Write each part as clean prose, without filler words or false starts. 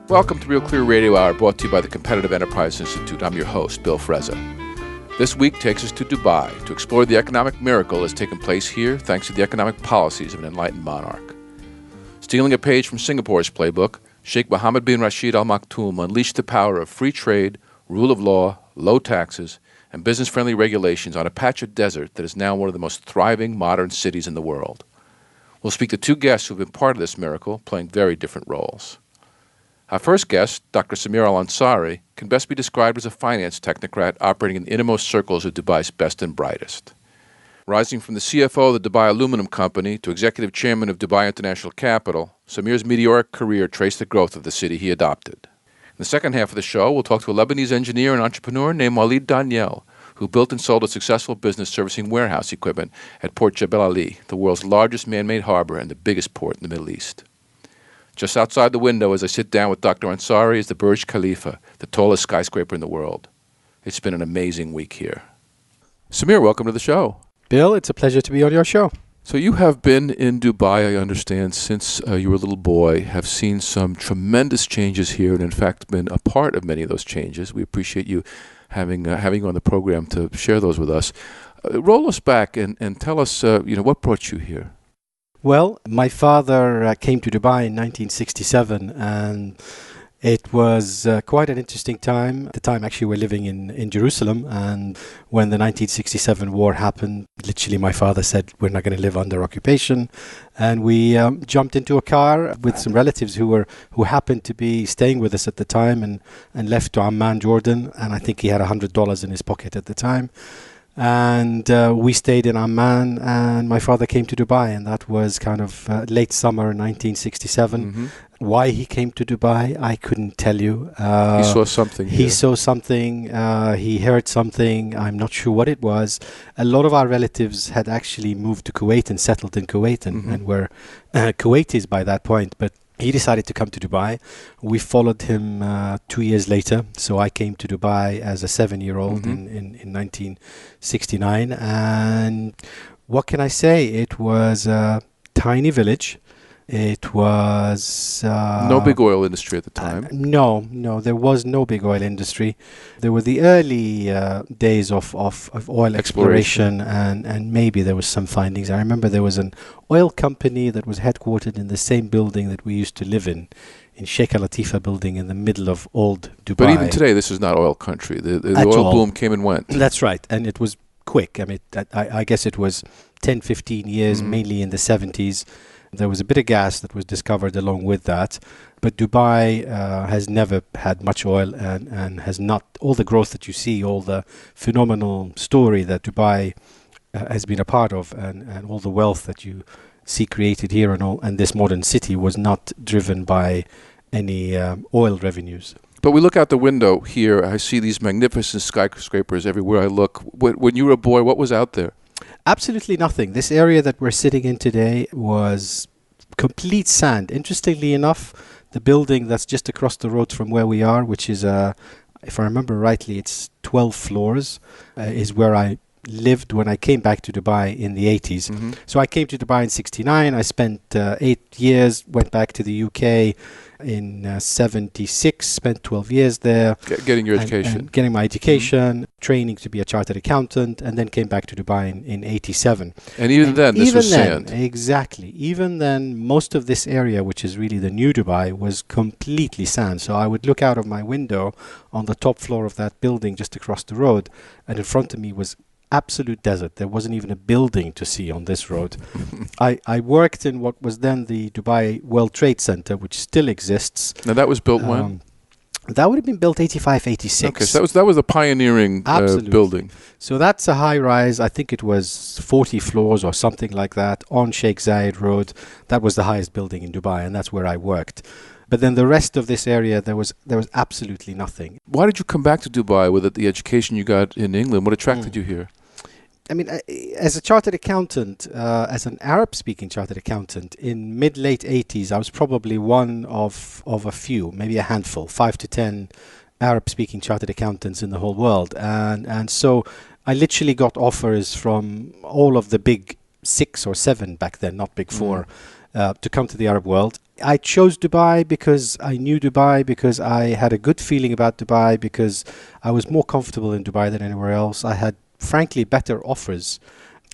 Welcome to Real Clear Radio Hour, brought to you by the Competitive Enterprise Institute. I'm your host, Bill Frezza. This week takes us to Dubai to explore the economic miracle that's taken place here thanks to the economic policies of an enlightened monarch. Stealing a page from Singapore's playbook, Sheikh Mohammed bin Rashid Al Maktoum unleashed the power of free trade, rule of law, low taxes, and business-friendly regulations on a patch of desert that is now one of the most thriving modern cities in the world. We'll speak to two guests who have been part of this miracle, playing very different roles. Our first guest, Dr. Samir Al-Ansari, can best be described as a finance technocrat operating in the innermost circles of Dubai's best and brightest. Rising from the CFO of the Dubai Aluminum Company to executive chairman of Dubai International Capital, Samir's meteoric career traced the growth of the city he adopted. In the second half of the show, we'll talk to a Lebanese engineer and entrepreneur named Walid Daniel, who built and sold a successful business servicing warehouse equipment at Port Jebel Ali, the world's largest man-made harbor and the biggest port in the Middle East. Just outside the window as I sit down with Dr. Ansari is the Burj Khalifa, the tallest skyscraper in the world. It's been an amazing week here. Samir, welcome to the show. Bill, it's a pleasure to be on your show. So you have been in Dubai, I understand, since you were a little boy, have seen some tremendous changes here, and in fact been a part of many of those changes. We appreciate you having you on the program to share those with us. Roll us back and tell us, what brought you here? Well, my father came to Dubai in 1967, and it was quite an interesting time. At the time, actually, we're living in Jerusalem, and when the 1967 war happened, literally my father said, we're not going to live under occupation. And we jumped into a car with some relatives who happened to be staying with us at the time and left to Amman, Jordan. And I think he had $100 in his pocket at the time. And we stayed in Amman, and my father came to Dubai, and that was kind of late summer 1967. Mm-hmm. Why he came to Dubai, I couldn't tell you. He saw something. He saw something. He heard something. I'm not sure what it was. A lot of our relatives had actually moved to Kuwait and settled in Kuwait and were Kuwaitis by that point. But he decided to come to Dubai. We followed him 2 years later. So I came to Dubai as a 7-year-old in 1969. And what can I say? It was a tiny village. It was... no big oil industry at the time. No, there was no big oil industry. There were the early days of oil exploration and maybe there was some findings. I remember there was an oil company that was headquartered in the same building that we used to live in Sheikh Al Latifa building in the middle of old Dubai. But even today, this is not oil country. The oil boom came and went. That's right, and it was quick. I mean, I guess it was 10, 15 years, mainly in the 70s. There was a bit of gas that was discovered along with that. But Dubai has never had much oil and has not, all the growth that you see, all the phenomenal story that Dubai has been a part of and all the wealth that you see created here and this modern city was not driven by any oil revenues. But we look out the window here, I see these magnificent skyscrapers everywhere I look. When you were a boy, what was out there? Absolutely nothing. This area that we're sitting in today was complete sand. Interestingly enough, the building that's just across the road from where we are, which is, if I remember rightly, it's 12 floors, is where I lived when I came back to Dubai in the 80s. So I came to Dubai in 69. I spent 8 years, went back to the UK in 76, spent 12 years there. Getting your education. And getting my education, training to be a chartered accountant, and then came back to Dubai in 87. And even then, this was sand. Exactly. Even then, most of this area, which is really the new Dubai, was completely sand. So I would look out of my window on the top floor of that building just across the road, and in front of me was absolute desert. There wasn't even a building to see on this road. I worked in what was then the Dubai World Trade Center, which still exists. Now that was built when? That would have been built 85, 86. Okay, so that was a pioneering building. So that's a high rise. I think it was 40 floors or something like that on Sheikh Zayed Road. That was the highest building in Dubai, and that's where I worked. But then the rest of this area, there was absolutely nothing. Why did you come back to Dubai with the education you got in England? What attracted you here? I mean, as a chartered accountant, as an Arab-speaking chartered accountant, in mid-late 80s, I was probably one of a few, maybe a handful, 5 to 10 Arab-speaking chartered accountants in the whole world. And so I literally got offers from all of the big 6 or 7 back then, not big 4, to come to the Arab world. I chose Dubai because I knew Dubai, because I had a good feeling about Dubai, because I was more comfortable in Dubai than anywhere else. I had, frankly, better offers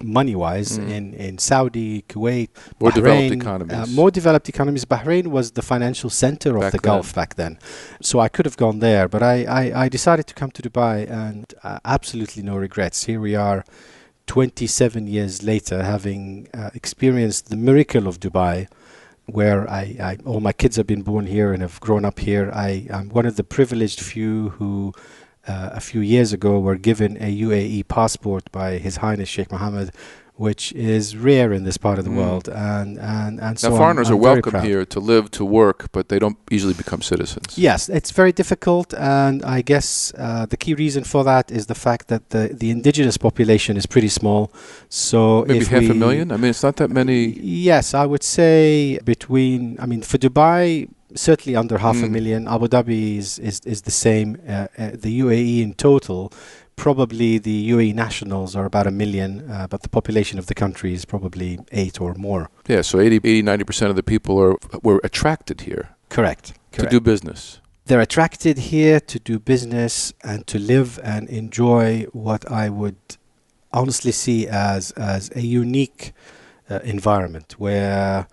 money-wise in Saudi, Kuwait, More developed Bahrain, economies. more developed economies. Bahrain was the financial center of Back the then. Gulf back then. So I could have gone there, but I decided to come to Dubai, and absolutely no regrets. Here we are 27 years later, having experienced the miracle of Dubai, where all my kids have been born here and have grown up here. I'm one of the privileged few who a few years ago were given a UAE passport by His Highness Sheikh Mohammed, which is rare in this part of the world. And so now, foreigners I'm are very welcome proud. here to live, to work, but they don't easily become citizens. Yes, it's very difficult, and I guess the key reason for that is the fact that the indigenous population is pretty small. So Maybe if half a we- million? I mean, it's not that many. Yes, I would say for Dubai, certainly under half a million. Abu Dhabi is the same. The UAE in total, probably the UAE nationals are about 1 million, but the population of the country is probably 8 or more. Yeah, so 90% of the people were attracted here Correct. to do business. They're attracted here to do business and to live and enjoy what I would honestly see as a unique environment, where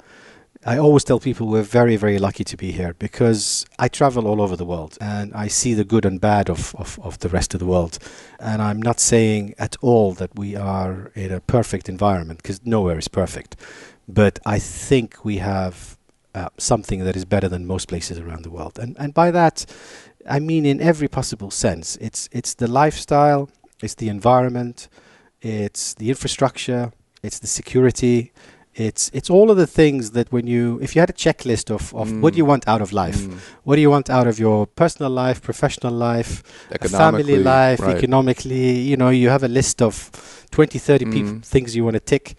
I always tell people we're very, very lucky to be here, because I travel all over the world and I see the good and bad of the rest of the world. And I'm not saying at all that we are in a perfect environment, because nowhere is perfect. But I think we have something that is better than most places around the world. And by that, I mean in every possible sense. It's the lifestyle, it's the environment, it's the infrastructure, it's the security. It's all of the things that if you had a checklist of what do you want out of life, what do you want out of your personal life, professional life, family life, right. economically, you have a list of 20, 30 things you want to tick.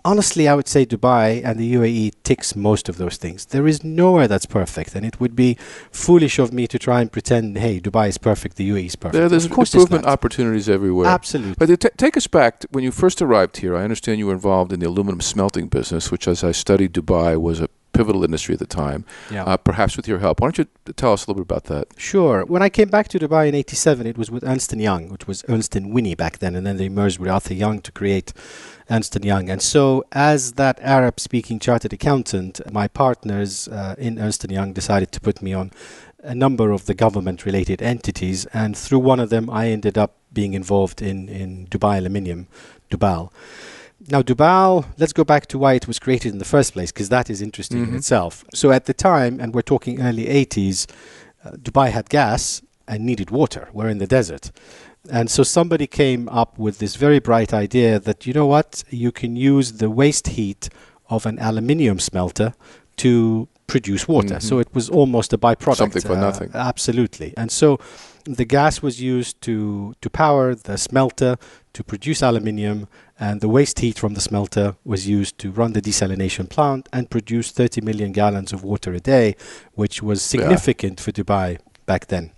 Honestly, I would say Dubai and the UAE ticks most of those things. There is nowhere that's perfect, and it would be foolish of me to try and pretend, hey, Dubai is perfect, the UAE is perfect. There's Of course improvement it's not. opportunities everywhere. Absolutely. But take us back when you first arrived here. I understand you were involved in the aluminum smelting business, which, as I studied Dubai, was a pivotal industry at the time. Yeah. Perhaps with your help. Why don't you tell us a little bit about that? Sure. When I came back to Dubai in '87, it was with Ernst & Young, which was Ernst & Winnie back then, and then they merged with Arthur Young to create Ernst & Young. And so as that Arab-speaking chartered accountant, my partners in Ernst & Young decided to put me on a number of the government-related entities, and through one of them, I ended up being involved in Dubai Aluminium, Dubal. Now, Dubal, let's go back to why it was created in the first place, because that is interesting in itself. So at the time, and we're talking early 80s, Dubai had gas and needed water. We're in the desert. And so somebody came up with this very bright idea that, you know what, you can use the waste heat of an aluminium smelter to produce water. So it was almost a byproduct. Something for nothing. Absolutely. And so the gas was used to power the smelter, to produce aluminium, and the waste heat from the smelter was used to run the desalination plant and produce 30 million gallons of water a day, which was significant for Dubai back then.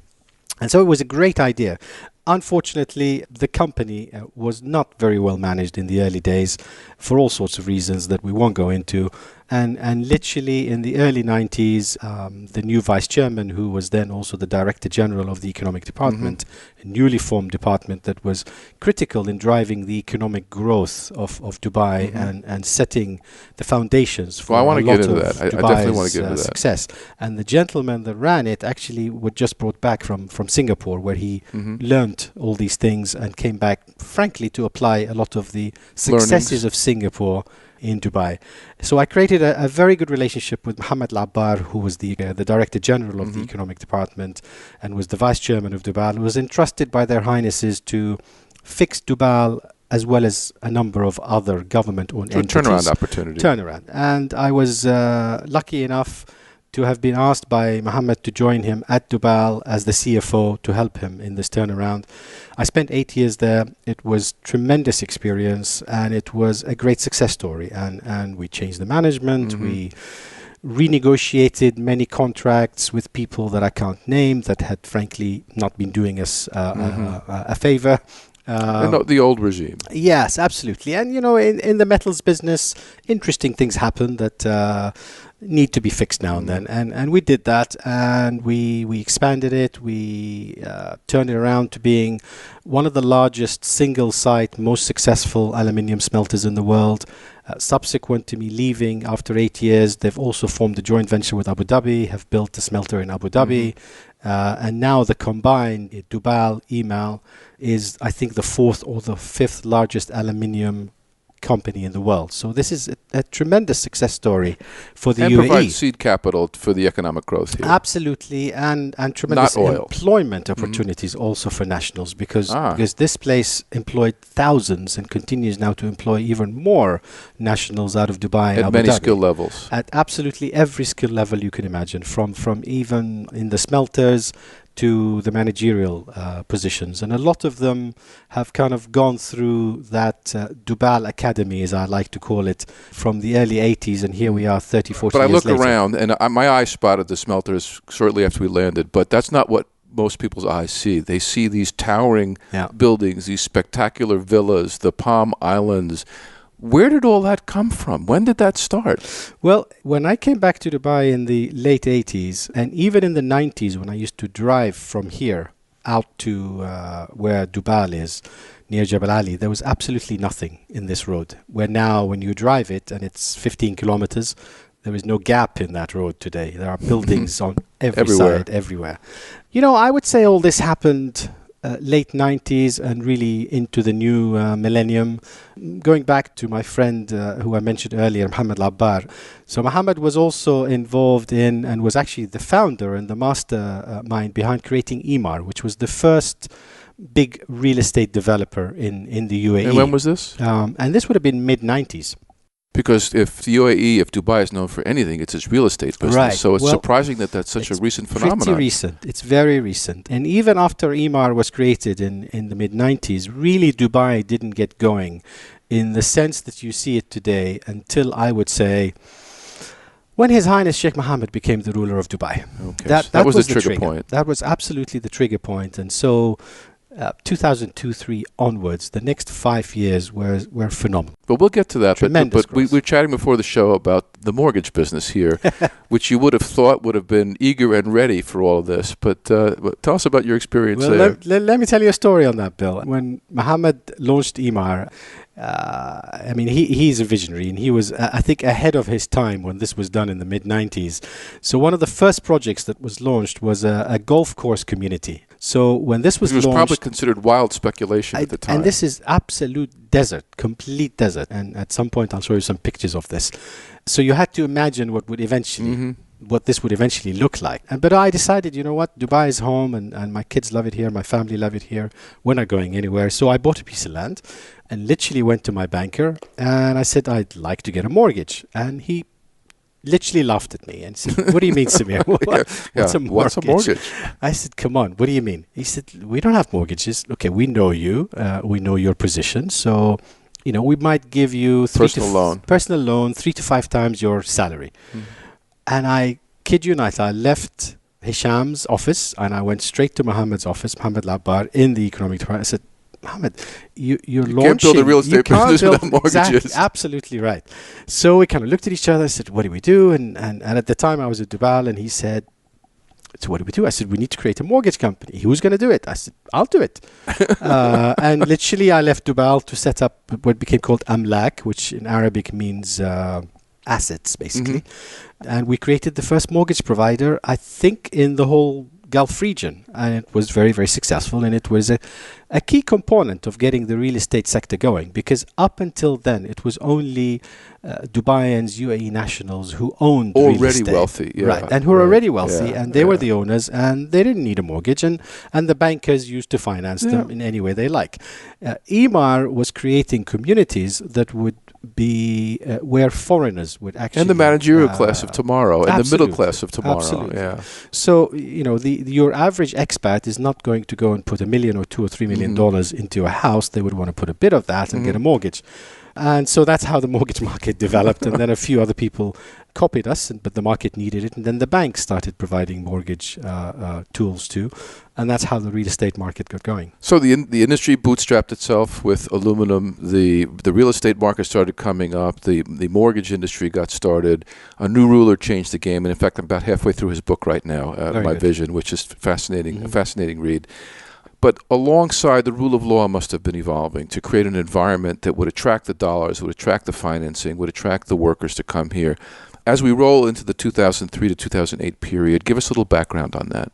And so it was a great idea. Unfortunately, the company was not very well managed in the early days for all sorts of reasons that we won't go into. And literally in the early 90s, the new vice chairman, who was then also the director general of the economic department, a newly formed department that was critical in driving the economic growth of Dubai and setting the foundations for I want a to lot get into of that. I definitely want Dubai's to get into that. success. And the gentleman that ran it actually was just brought back from Singapore, where he learned all these things and came back, frankly, to apply a lot of the successes of Singapore in Dubai. So I created a very good relationship with Mohammed Labbar, who was the Director General of the Economic Department and was the Vice Chairman of Dubai, who was entrusted by their Highnesses to fix Dubai as well as a number of other government-owned entities. Turnaround opportunity. Turnaround. And I was lucky enough to have been asked by Mohammed to join him at Dubai as the CFO to help him in this turnaround. I spent 8 years there. It was tremendous experience and it was a great success story. And we changed the management. We renegotiated many contracts with people that I can't name that had frankly not been doing us a favor. The old regime. Yes, absolutely. And, you know, in the metals business, interesting things happen that need to be fixed now and then. And we did that, and we expanded it. We turned it around to being one of the largest single-site, most successful aluminium smelters in the world. Subsequent to me leaving after 8 years, they've also formed a joint venture with Abu Dhabi, have built a smelter in Abu Dhabi, and now the combined Dubai, Emal is, I think, the fourth or the fifth largest aluminium company in the world. So this is a tremendous success story for the UAE. And provide seed capital for the economic growth here. Absolutely, and tremendous employment opportunities also for nationals, because this place employed thousands and continues now to employ even more nationals out of Dubai and at Abu many Dhabi. skill levels. At absolutely every skill level you can imagine, from even in the smelters to the managerial positions. And a lot of them have kind of gone through that Dubai Academy, as I like to call it, from the early 80s, and here we are 30, 40 years later. But I look around, and my eye spotted the smelters shortly after we landed, but that's not what most people's eyes see. They see these towering buildings, these spectacular villas, the Palm Islands. Where did all that come from? When did that start? Well, when I came back to Dubai in the late 80s, and even in the 90s when I used to drive from here out to where Dubai is, near Jabal Ali, there was absolutely nothing in this road. Where now when you drive it and it's 15 kilometers, there is no gap in that road today. There are buildings on every side, everywhere. You know, I would say all this happened late 90s and really into the new millennium. Going back to my friend who I mentioned earlier, Mohammed Labbar. So Mohammed was also involved in and was actually the founder and the mastermind behind creating Emaar, which was the first big real estate developer in the UAE. And when was this? And this would have been mid-90s. Because if the UAE, if Dubai is known for anything, it's its real estate business. Right. So it's surprising that that's such a recent phenomenon. Pretty recent. It's very recent. And even after Emaar was created in the mid-90s, really Dubai didn't get going in the sense that you see it today until, I would say, when His Highness Sheikh Mohammed became the ruler of Dubai. Okay. That was the trigger point. That was absolutely the trigger point. And so 2002-03 onwards, the next 5 years were phenomenal. But we'll get to that. Tremendous but we were chatting before the show about the mortgage business here, which you would have thought would have been eager and ready for all of this. But tell us about your experience there. Let me tell you a story on that, Bill. When Mohammed launched Emaar, I mean, he's a visionary, and he was, I think, ahead of his time when this was done in the mid-90s. So one of the first projects that was launched was a golf course community. So when this was launched... It was probably considered wild speculation at the time. And this is absolute desert, complete desert. And at some point, I'll show you some pictures of this. So you had to imagine what this would eventually look like. But I decided, you know what, Dubai is home, and my kids love it here, my family love it here. We're not going anywhere. So I bought a piece of land and literally went to my banker, and I said, I'd like to get a mortgage. And he literally laughed at me and said, what do you mean, Samir? What's a mortgage? I said, come on, what do you mean? He said, we don't have mortgages. Okay, we know you. We know your position. So, you know, we might give you personal loan 3 to 5 times your salary. And I kid you not, I left Hisham's office and I went straight to Mohammed's office, Mohammed Labbar, in the economic department. I said, Mohammed, you're launching... can't build a real estate business without mortgages. Exactly, absolutely right. So we kind of looked at each other. I said, what do we do? And at the time I was at Dubai, and he said, so what do we do? I said, we need to create a mortgage company. Who's going to do it? I said, I'll do it. And literally I left Dubai to set up what became called Amlak, which in Arabic means assets, basically. And we created the first mortgage provider, I think, in the whole Gulf region, and it was very, very successful, and it was a key component of getting the real estate sector going, because up until then it was only Dubaians, UAE nationals who owned real estate. Wealthy, right, and who were already wealthy, and they were the owners, and they didn't need a mortgage, and the bankers used to finance them in any way they like. Emaar was creating communities that would be where foreigners would actually... And the managerial class of tomorrow, and the middle class of tomorrow. Absolutely. Yeah. So, you know, your average expat is not going to go and put $1 million or $2 or $3 million million into a house, they would want to put a bit of that and get a mortgage. And so that's how the mortgage market developed. And then a few other people copied us, but the market needed it. And then the banks started providing mortgage tools too. And that's how the real estate market got going. So the industry bootstrapped itself with aluminum. The real estate market started coming up. The mortgage industry got started. A new ruler changed the game. And in fact, I'm about halfway through his book right now, My Vision, which is fascinating, a fascinating read. But alongside, the rule of law must have been evolving to create an environment that would attract the dollars, would attract the financing, would attract the workers to come here. As we roll into the 2003 to 2008 period, give us a little background on that.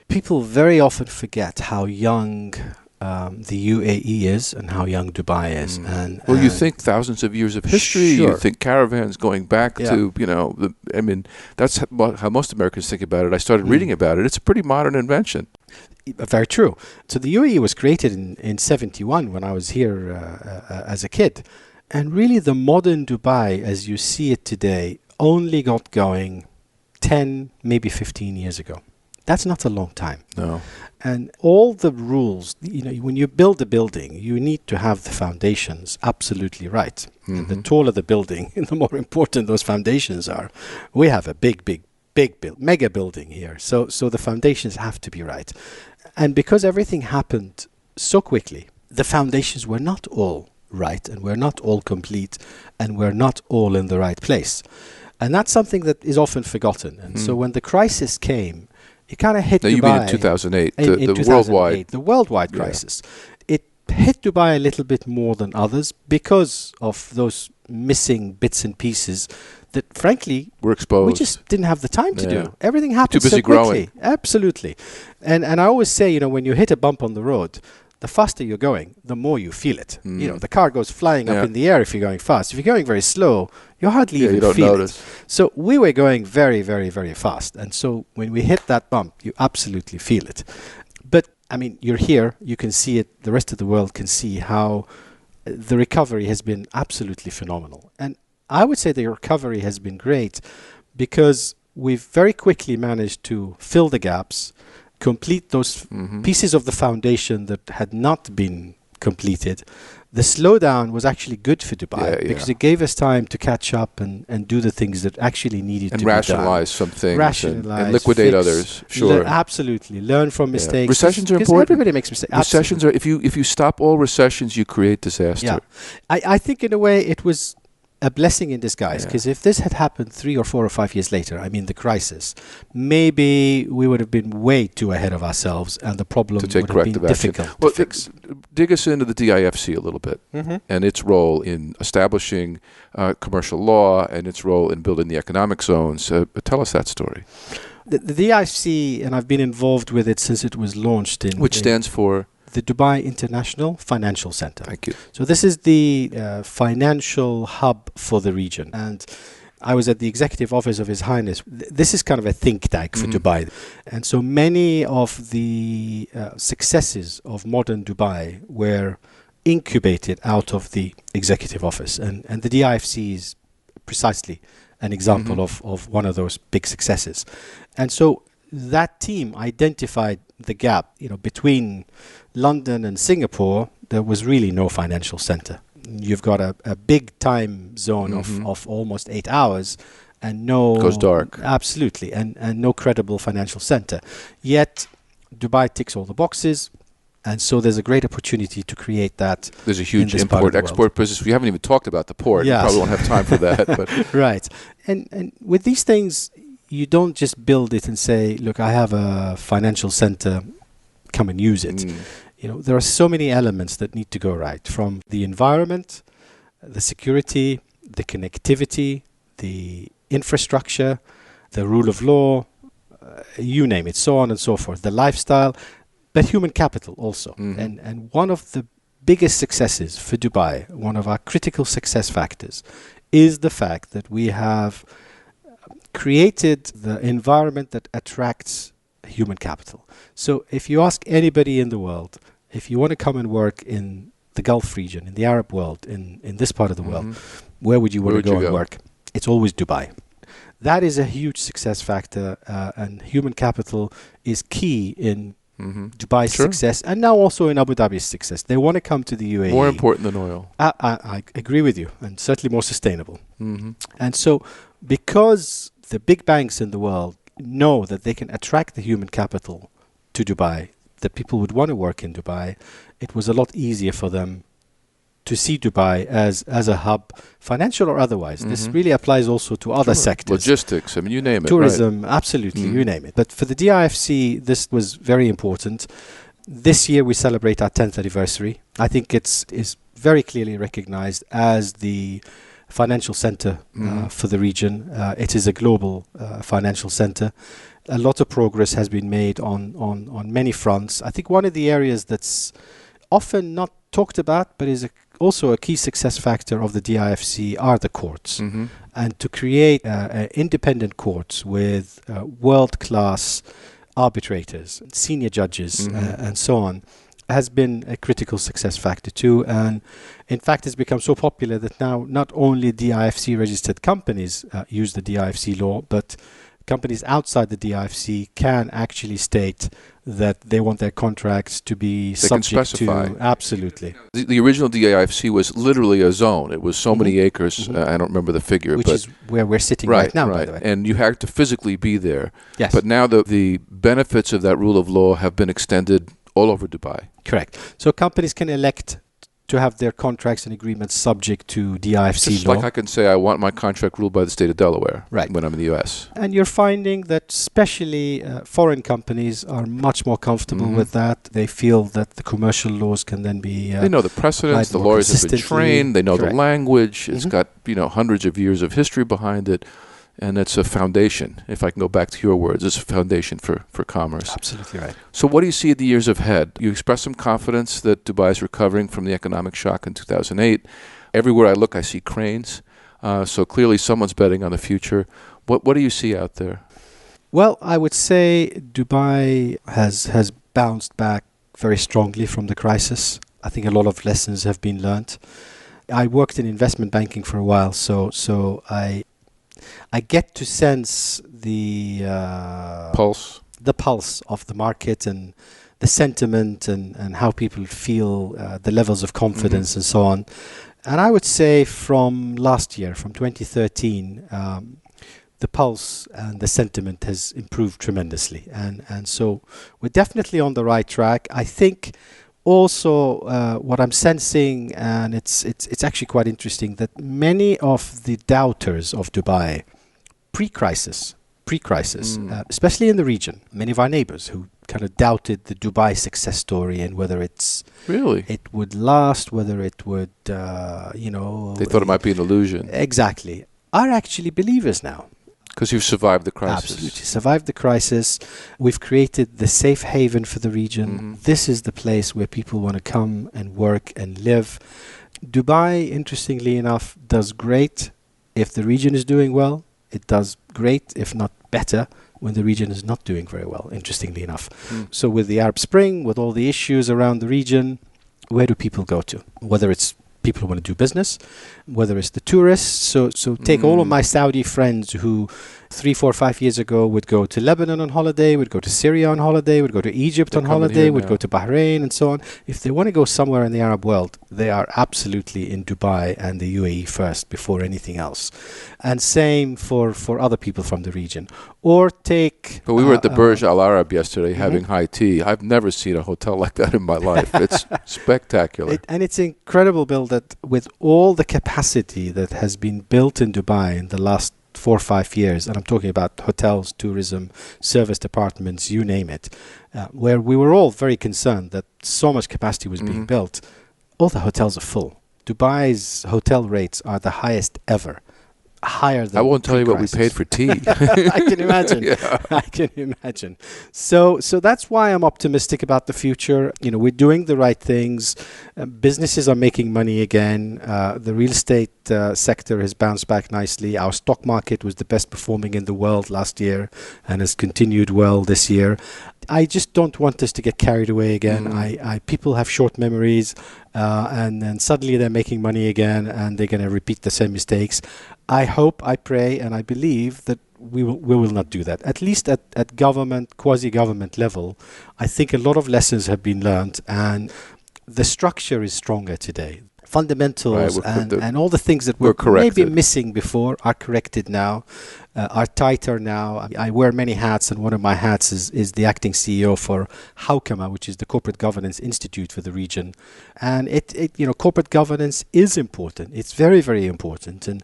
People very often forget how young the UAE is and how young Dubai is. Well, you think thousands of years of history. Sure. You think caravans going back to, that's how most Americans think about it. I started reading about it. It's a pretty modern invention. Very true. So the UAE was created in 71 when I was here as a kid. And really the modern Dubai, as you see it today, only got going 10, maybe 15 years ago. That's not a long time. No. And all the rules, when you build a building, you need to have the foundations absolutely right. And the taller the building, the more important those foundations are. We have a big mega building here. So the foundations have to be right. And because everything happened so quickly, the foundations were not all right and were not all complete and were not all in the right place. And that's something that is often forgotten. And so when the crisis came, it kind of hit Dubai. You mean in 2008, the 2008, the worldwide crisis. It hit Dubai a little bit more than others because of those missing bits and pieces that, frankly, we're exposed. We just didn't have the time to do. Everything happened so quickly. Growing. Absolutely. And I always say, when you hit a bump on the road, the faster you're going, the more you feel it. The car goes flying up in the air if you're going fast. If you're going very slow, you hardly even feel it. So we were going very, very, very fast. And so when we hit that bump, you absolutely feel it. But, you're here, you can see it, the rest of the world can see how the recovery has been absolutely phenomenal. And I would say the recovery has been great because we've very quickly managed to fill the gaps, complete those pieces of the foundation that had not been completed. The slowdown was actually good for Dubai because it gave us time to catch up and do the things that actually needed to be done. And rationalize some things and liquidate others. Sure. Absolutely. Learn from mistakes. Recessions are important. Everybody makes mistakes. Recessions are, if you stop all recessions, you create disaster. Yeah. I think in a way it was a blessing in disguise, because if this had happened 3 or 4 or 5 years later, the crisis, maybe we would have been way too ahead of ourselves and the problem would have been difficult to fix. Dig us into the DIFC a little bit and its role in establishing commercial law and its role in building the economic zones. Tell us that story. The DIFC, and I've been involved with it since it was launched Which stands for? The Dubai International Financial Center. Thank you. So this is the financial hub for the region. And I was at the executive office of His Highness. This is kind of a think tank for Dubai. And so many of the successes of modern Dubai were incubated out of the executive office. And the DIFC is precisely an example of one of those big successes. And so that team identified the gap, between London and Singapore. There was really no financial center. You've got a big time zone of almost 8 hours and no... It goes dark. Absolutely. And no credible financial center. Yet Dubai ticks all the boxes. And so there's a great opportunity to create that. There's a huge import-export business. We haven't even talked about the port. Yes. We probably won't have time for that. But. Right. And with these things, you don't just build it and say, look, I have a financial center, come and use it. There are so many elements that need to go right, from the environment, the security, the connectivity, the infrastructure, the rule of law, you name it, so on and so forth, the lifestyle, but human capital also. And one of the biggest successes for Dubai, one of our critical success factors, is the fact that we have created the environment that attracts human capital. So if you ask anybody in the world, if you want to come and work in the Gulf region, in the Arab world, in this part of the world, where would you want to go and work? It's always Dubai. That is a huge success factor, and human capital is key in Dubai's success, and now also in Abu Dhabi's success. They want to come to the UAE. More important than oil. I agree with you, and certainly more sustainable. And so, because the big banks in the world know that they can attract the human capital to Dubai, that people would want to work in Dubai, it was a lot easier for them to see Dubai as a hub, financial or otherwise. This really applies also to other sectors. Logistics, I mean, you name it. Tourism, absolutely, you name it. But for the DIFC, this was very important. This year we celebrate our 10th anniversary. I think it's very clearly recognized as the financial center for the region. It is a global financial center. A lot of progress has been made on many fronts. I think one of the areas that's often not talked about, but is also a key success factor of the DIFC, are the courts. And to create independent courts with world-class arbitrators, senior judges, and so on, has been a critical success factor too. And in fact, it's become so popular that now not only DIFC registered companies use the DIFC law, but companies outside the DIFC can actually state that they want their contracts to be subject to. Absolutely. The original DIFC was literally a zone. It was so many acres. I don't remember the figure. Which is where we're sitting right now, by the way. And you had to physically be there. Yes. But now the benefits of that rule of law have been extended all over Dubai. Correct. So companies can elect to have their contracts and agreements subject to DIFC Just law. like I can say I want my contract ruled by the state of Delaware when I'm in the U.S. And you're finding that especially foreign companies are much more comfortable with that. They feel that the commercial laws can then be they know the precedents, the lawyers have been trained, they know the language, it's got hundreds of years of history behind it. And it's a foundation, if I can go back to your words, it's a foundation for commerce. Absolutely right. So what do you see at the years ahead? You express some confidence that Dubai is recovering from the economic shock in 2008. Everywhere I look, I see cranes. So clearly someone's betting on the future. What do you see out there? Well, I would say Dubai has bounced back very strongly from the crisis. I think a lot of lessons have been learnt. I worked in investment banking for a while, so I get to sense the pulse of the market and the sentiment and how people feel, the levels of confidence and so on. And I would say from last year, from 2013, the pulse and the sentiment has improved tremendously. And so we're definitely on the right track. I think also what I'm sensing, and it's actually quite interesting, that many of the doubters of Dubai pre-crisis, especially in the region, many of our neighbors who kind of doubted the Dubai success story and whether it would last, whether it would, they thought it might be an illusion. Exactly. Are actually believers now. Because you've survived the crisis. Absolutely. Survived the crisis. We've created the safe haven for the region. This is the place where people want to come and work and live. Dubai, interestingly enough, does great if the region is doing well. It does great, if not better, when the region is not doing very well, interestingly enough. So with the Arab Spring, with all the issues around the region, where do people go to? Whether it's people who want to do business, whether it's the tourists. So take all of my Saudi friends who 3, 4, 5 years ago would go to Lebanon on holiday, would go to Syria on holiday, would go to Egypt on holiday, would go to Bahrain and so on. If they want to go somewhere in the Arab world, they are absolutely in Dubai and the UAE first before anything else. And same for other people from the region. Or take... But we were at the Burj Al Arab yesterday having high tea. I've never seen a hotel like that in my life. It's spectacular. And it's incredible, Bill, that with all the capacity that has been built in Dubai in the last 4 or 5 years, and I'm talking about hotels, tourism, service departments, you name it, where we were all very concerned that so much capacity was being built, all the hotels are full. Dubai's hotel rates are the highest ever. Higher than I won't tell you what we paid for tea. I can imagine. I can imagine. So that's why I'm optimistic about the future. We're doing the right things. Businesses are making money again. The real estate sector has bounced back nicely. Our stock market was the best performing in the world last year and has continued well this year. I just don't want us to get carried away again. People have short memories, and then suddenly they're making money again, and they're going to repeat the same mistakes. I hope, I pray, and I believe that we will not do that. At least at government, quasi-government level, I think a lot of lessons have been learned, and the structure is stronger today. Fundamentals and all the things that were maybe missing before are corrected now, are tighter now. I wear many hats, and one of my hats is the acting CEO for Hawkama, which is the Corporate Governance Institute for the region. And corporate governance is important. It's very, very important. And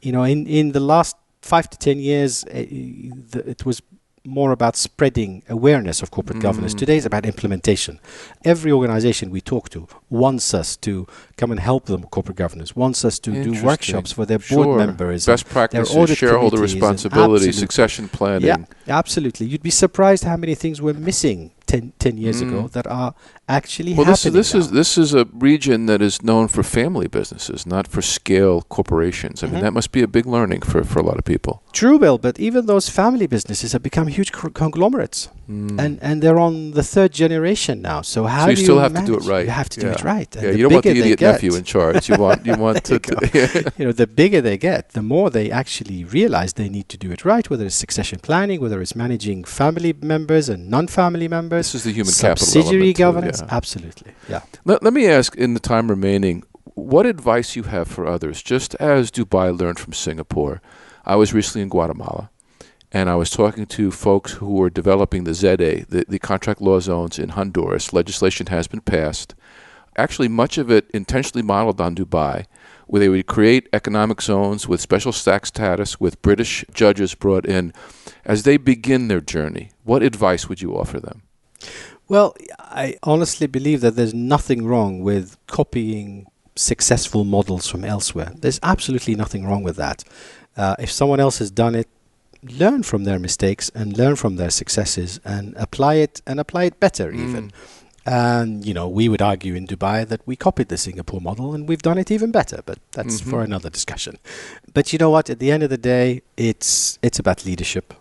in the last 5 to 10 years, it was more about spreading awareness of corporate governance. Today is about implementation. Every organization we talk to wants us to come and help them with corporate governance, wants us to do workshops for their board members. Best practices, shareholder responsibility, succession planning. Yeah, absolutely. You'd be surprised how many things were missing 10 years ago that are actually happening this is a region that is known for family businesses, not for scale corporations. I mean, that must be a big learning for a lot of people. True, Bill, but even those family businesses have become huge conglomerates. And they're on the third generation now. So how do you still have to do it right? You have to do it right. And you don't want the idiot nephew in charge. You want to the bigger they get, the more they actually realize they need to do it right, whether it's succession planning, whether it's managing family members and non-family members. This is the human capital subsidiary element governance. Too, Absolutely. Yeah. Let me ask, in the time remaining, what advice you have for others, just as Dubai learned from Singapore. I was recently in Guatemala, and I was talking to folks who were developing the ZA, the contract law zones in Honduras. Legislation has been passed. Actually, much of it intentionally modeled on Dubai, where they would create economic zones with special tax status, with British judges brought in. As they begin their journey, what advice would you offer them? Well, I honestly believe that there's nothing wrong with copying successful models from elsewhere. There's absolutely nothing wrong with that. If someone else has done it, learn from their mistakes and learn from their successes and apply it better even. And, we would argue in Dubai that we copied the Singapore model and we've done it even better, but that's for another discussion. But you know what? At the end of the day, it's about leadership.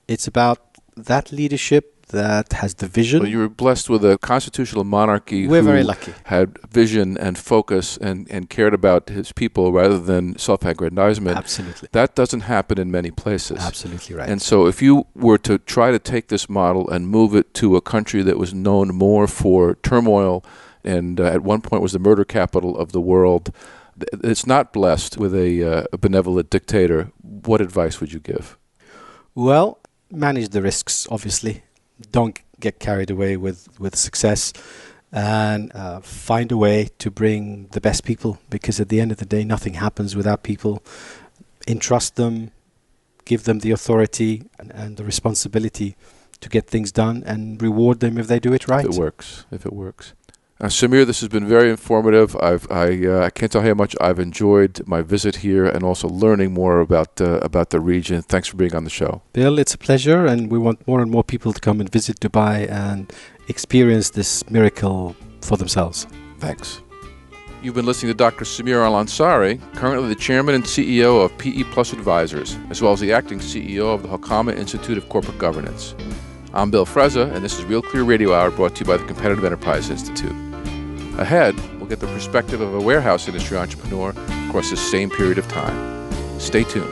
It's about that leadership that has the vision. Well, you were blessed with a constitutional monarchy We're who very lucky. Had vision and focus and cared about his people rather than self-aggrandizement. Absolutely. That doesn't happen in many places. Absolutely right. And so if you were to try to take this model and move it to a country that was known more for turmoil and at one point was the murder capital of the world, it's not blessed with a benevolent dictator, what advice would you give? Well, manage the risks, obviously. Don't get carried away with success, and find a way to bring the best people, because at the end of the day, nothing happens without people. Entrust them, give them the authority and the responsibility to get things done, and reward them if they do it right. If it works. Samir, this has been very informative. I can't tell how much I've enjoyed my visit here and also learning more about the region. Thanks for being on the show. Bill, it's a pleasure, and we want more and more people to come and visit Dubai and experience this miracle for themselves. Thanks. You've been listening to Dr. Samir Al-Ansari, currently the chairman and CEO of PE Plus Advisors, as well as the acting CEO of the Hawkama Institute of Corporate Governance. I'm Bill Frezza, and this is Real Clear Radio Hour, brought to you by the Competitive Enterprise Institute. Ahead, we'll get the perspective of a warehouse industry entrepreneur across this same period of time. Stay tuned.